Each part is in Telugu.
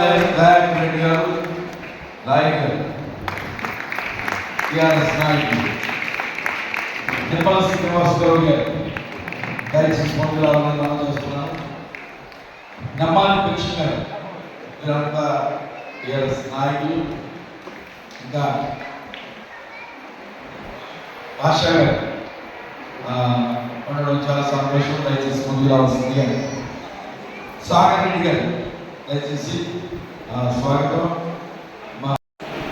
రెడ్డి గారు నాయకులు టిఆర్ఎస్ నాయకులు నిర్మల శ్రీనివాస్ గౌడ్ గారు దయచేసి ముందు రావాలని మనం చేస్తున్నాం. నమ్మాని పెన్షన్ గారు మీరంతా టిఆర్ఎస్ నాయకులు. ఇంకా ఆశా గారు ఉండడం చాలా సంతోషం. దయచేసి ముందు రావాల్సిందిగా సాగర్ రెడ్డి గారు దయచేసి స్వాగతం.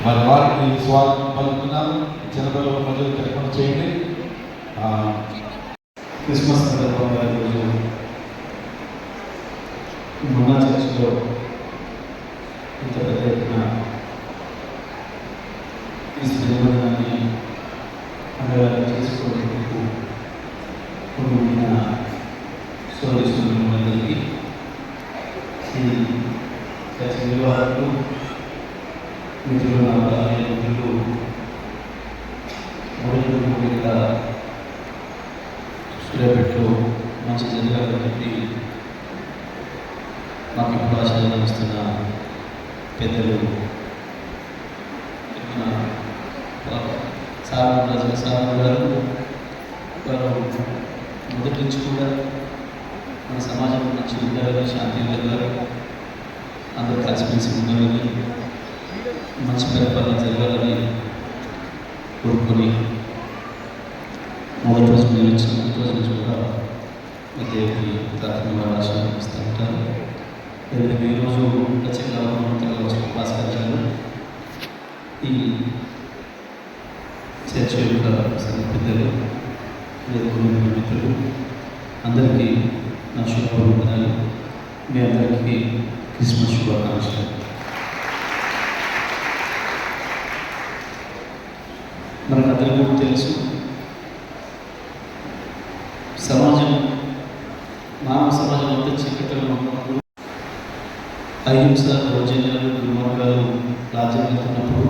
మరి వారికి స్వాగతం పలుకుతున్నారు. చిన్నపిల్లల మధ్యలో తెలపడం చేయండి. క్రిస్మస్ సందర్భంగా ఈరోజు మొన్న చర్చిలో ఇంత పెద్ద ఎత్తున ఈ జన్మదినాన్ని పండుగ చేసుకోవడానికి ఉన్న సోదరులందరికీ ఈ చర్చ నిర్వాహకులు మిత్రులు నా మిత్రులు మొదటిగా సూర్యాపేటలో మంచి జరగాలని చెప్పి మాకు ఇప్పుడు ఆశీర్వాదం ఇస్తున్న పెద్దలు సార్ గారు వారు మొదటి నుంచి కూడా మన సమాజంలో మంచి ఉండాలని, శాంతి ఉండాలని, అందరూ కలిసిమెలిసి ఉండాలని, మంచి పరిపాలన జరగాలని కోరుకొని మొదటి రోజు మీరు వచ్చిన మొదటి రోజు నుంచి కూడా మీ దేవుడికి ప్రార్థనగా ఆశీర్వదిస్తూ ఉంటారు. ఈరోజు ప్రత్యేకంగా వచ్చిన భాస్కర్ గారు ఈ చర్చ యొక్క పెద్దలు మిత్రులు అందరికీ నా శుభాభివందనాలు. మీ అందరికీ క్రిస్మస్ శుభాకాంక్షలు. మనకు అందరికీ కూడా తెలుసు, సమాజం మానవ సమాజం అంతా చీకటిలో ఉన్నప్పుడు, అహింస, దౌర్జన్యాలు, దుర్మార్గాలు రాజ్యమవుతున్నప్పుడు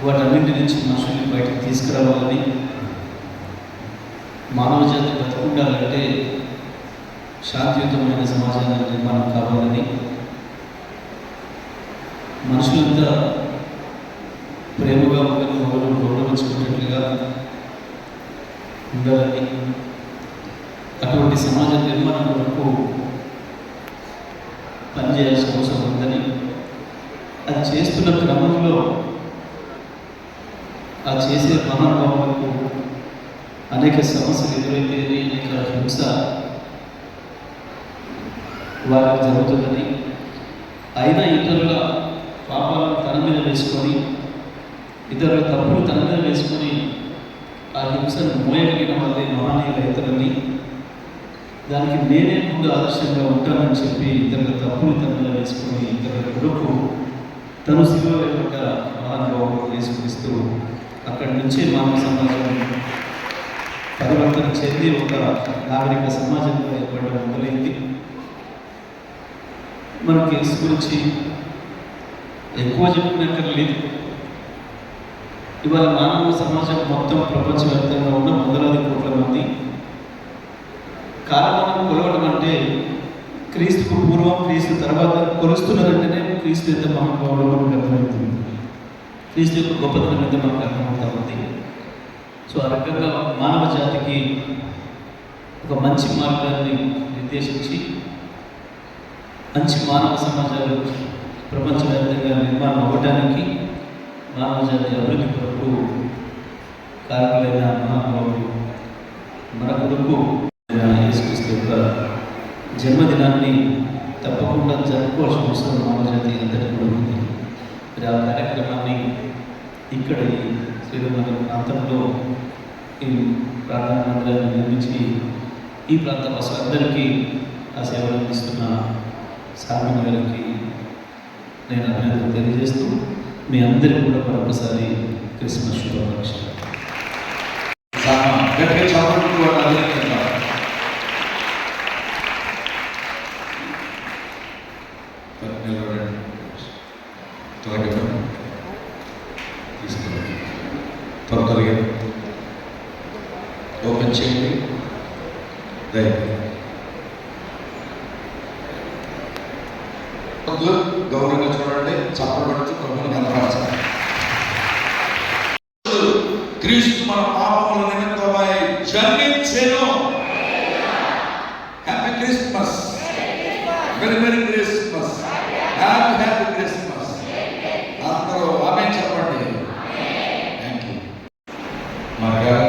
వాటన్నింటి నుంచి మనుషుల్ని బయటకు తీసుకురావాలని, మానవ జాతి బతుకుండాలంటే శాంతియుతమైన సమాజాన్ని నిర్మాణం కావాలని, మనుషులంతా ప్రేమగా ఒకరు గౌరవించుకున్నట్లుగా ఉండాలని, అటువంటి సమాజ నిర్మాణం వరకు పనిచేయాల్సిన అవసరం ఉందని, అది చేస్తున్న క్రమంలో ఆ చేసే మహానుభావులకు అనేక సమస్యలు ఎదురైతే, అనేక హింస వారికి జరుగుతుందని, అయినా ఇతరుల పాపాలను తన మీద వేసుకొని, ఇతరుల తప్పులు తన మీద వేసుకొని ఆ హింసను మోయగలిగిన వాళ్ళే మహానీయులు అవుతారని, దానికి నేనే ముందు ఆదర్శంగా ఉంటానని చెప్పి ఇతరుల తప్పులు తన మీద వేసుకొని ఇతరుల కొడుకు తను శిలువ లేకుండా మహానుభావులు వేసుకునిస్తూ అక్కడి నుంచే మానవ సమాజం పరివర్తన చెంది ఒక నాగరిక సమాజంగా ఏర్పడడం మొదలైంది. మనకి యేసు గురించి ఎక్కువ చెప్పుకునేక్కర్లేదు. ఇవాళ మానవ సమాజం మొత్తం ప్రపంచవ్యాప్తంగా ఉన్న వందలాది కోట్ల మంది కారణం కొలవడం అంటే క్రీస్తుకు పూర్వం, క్రీస్తు తర్వాత కొలుస్తున్నారంటేనే క్రీస్తు ఎంత మహానుభావుడు మనకు అర్థమవుతుంది, క్రీస్తు యొక్క గొప్పతనం ఎంత మనకు అర్థమవుతా ఉంది. సో ఆ రకంగా మానవ జాతికి ఒక మంచి మార్గాన్ని నిర్దేశించి మంచి మానవ సమాజాలు ప్రపంచవ్యాప్తంగా నిర్మాణం అవ్వడానికి, మానవ జాతి అభివృద్ధి కొరకు కారకులైన మహానుభావుడు మన కొరకు యేసుక్రీస్తు యొక్క జన్మదినాన్ని తప్పకుండా జరుపుకోవాల్సిన అవసరం మానవ జాతి అంతటి కూడా ఉంది. మరి ఆ కార్యక్రమాన్ని ఇక్కడ ఈ శ్రీరంగనగర్ ప్రాంతంలో ఈ ప్రార్థనా మందిరాన్ని నిర్మించి ఈ ప్రాంత వాసులందరికీ ఆ సేవలు అందిస్తున్న సామాన్య గారికి నేను అభినందనలు తెలియజేస్తూ మీ అందరికీ కూడా మరొకసారి క్రిస్మస్ శుభాకాంక్షలు. త్వరగా ఓపెన్ చేయండి. దయచేసి గౌరవంగా చూడండి, చప్పబడుతూ ప్రభువుని కనపరచాలి. క్రీస్తు మన పాపముల నిమిత్తమై జన్మించెను. Happy Christmas, very very Christmas, happy Christmas. అందరూ ఆమేన్ చెప్పండి. Thank you. మన గారు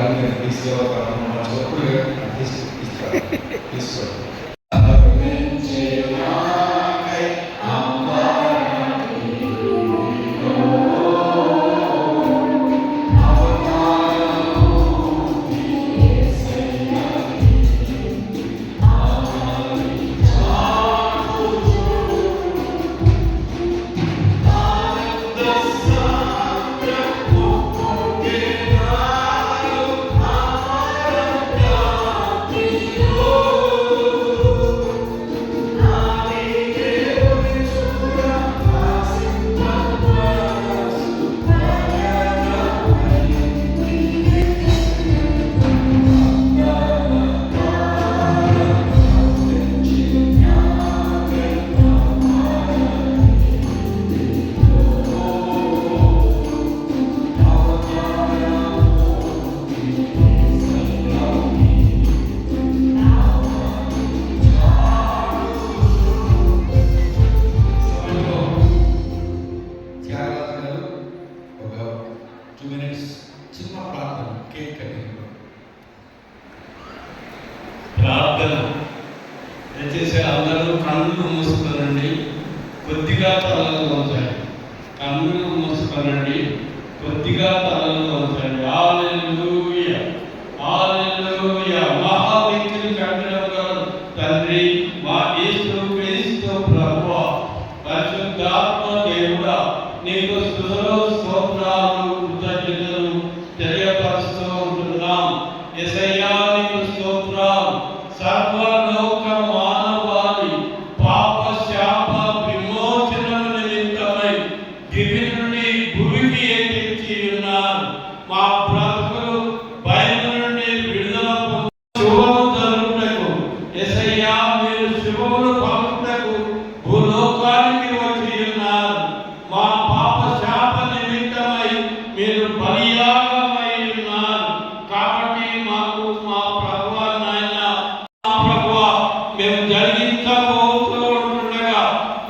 తీసుకెళ్ళి తీసుకో ప్రార్థన. దయచేసి అందరూ కన్నులు మూసుకోనండి, కొద్దిగా తలలు వంచండి. కన్నులు మూసుకోనండి, కొద్దిగా తలలు వంచండి. హల్లెలూయా, హల్లెలూయా. మహావ్యక్తిని కట్టిన తండ్రి, మా యేసు క్రీస్తు ప్రభువా, పరిశుద్ధాత్మ దేవుడా, నీకు స్తుతులు, స్తోత్రాలు, కృతజ్ఞతలు తెలియపరుస్తూ ఉంటున్నాం. యేసయ్యా, నీకు స్తోత్రాలు. సర్వలోక మానవాళి పాప శాప విమోచనం నిమిత్తమై దివి నుండి భూమికి ఎక్కించి ఉన్నారు. మా బ్రతుకులు భయం నుండి విడుదల శుభము జరుగుటకు యేసయ్యా, మీరు శుభములు పలుకుటకు భూలోకానికి వచ్చి ఉన్నారు. మా పాప శాప నిమిత్తమై మీరు బలియాగమై ఉన్నారు. కాబట్టి మాకు మా ప్రభువా నాయన, మా ప్రభువా, మేము జరిగించబోతూ ఉంటుండగా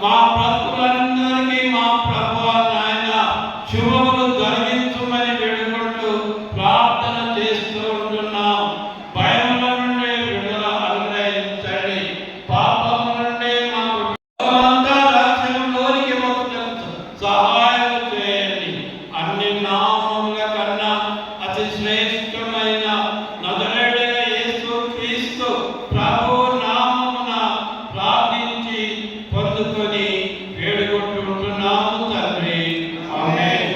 మా బ్రతుకులందరికీ మా ప్రభువా నాయన శుభములు జరిగించమని వేడుకుంటూ ప్రార్థన చేస్తూ ఉంటున్నాం. భయముల నుండి విడుదల అనుగ్రహించండి. పాపము నుండి మాకు రక్షణలోనికి సహాయం చేయండి. అన్ని నామముల కన్నా అతి శ్రేష్టమైన నజరేయుడైన యేసు క్రీస్తు ప్రభు నామమున ప్రార్థించి పొందుకొని వేడుకుంటున్నాము తండ్రి. ఆమేన్.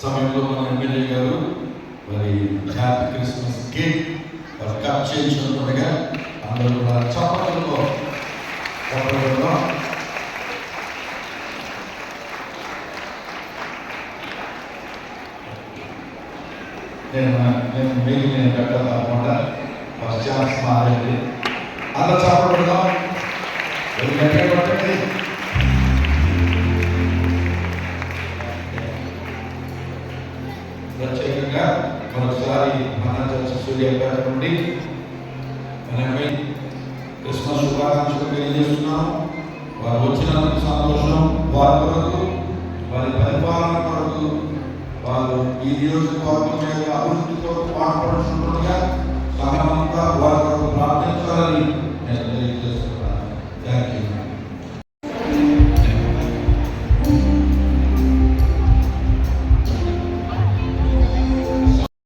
సమయంలో మన ఎమ్మెల్యే గారు మరి హ్యాపీ క్రిస్మస్ కేక్ మరి కట్ చేయించుకుంటుండగా అందరూ కూడా చప్పట్లతో నేను పెట్టాలన్నమాట. ఫస్ట్ ఛాన్స్ మారండి, అలా చప్పట్లుగా పెట్టండి. ప్రత్యేకంగా మరొకసారి మన చర్చ సూర్యాపేట నుండి మనమే క్రిస్మస్ శుభాకాంక్షలు తెలియజేస్తున్నాం. వారు వచ్చినందుకు సంతోషం. వారి కొరకు, వారి పరిపాలన కొరకు, వారు ఈ నియోజకవర్గం యొక్క అభివృద్ధి కొరకు పాటుపడుతుండగా సంఘమంతా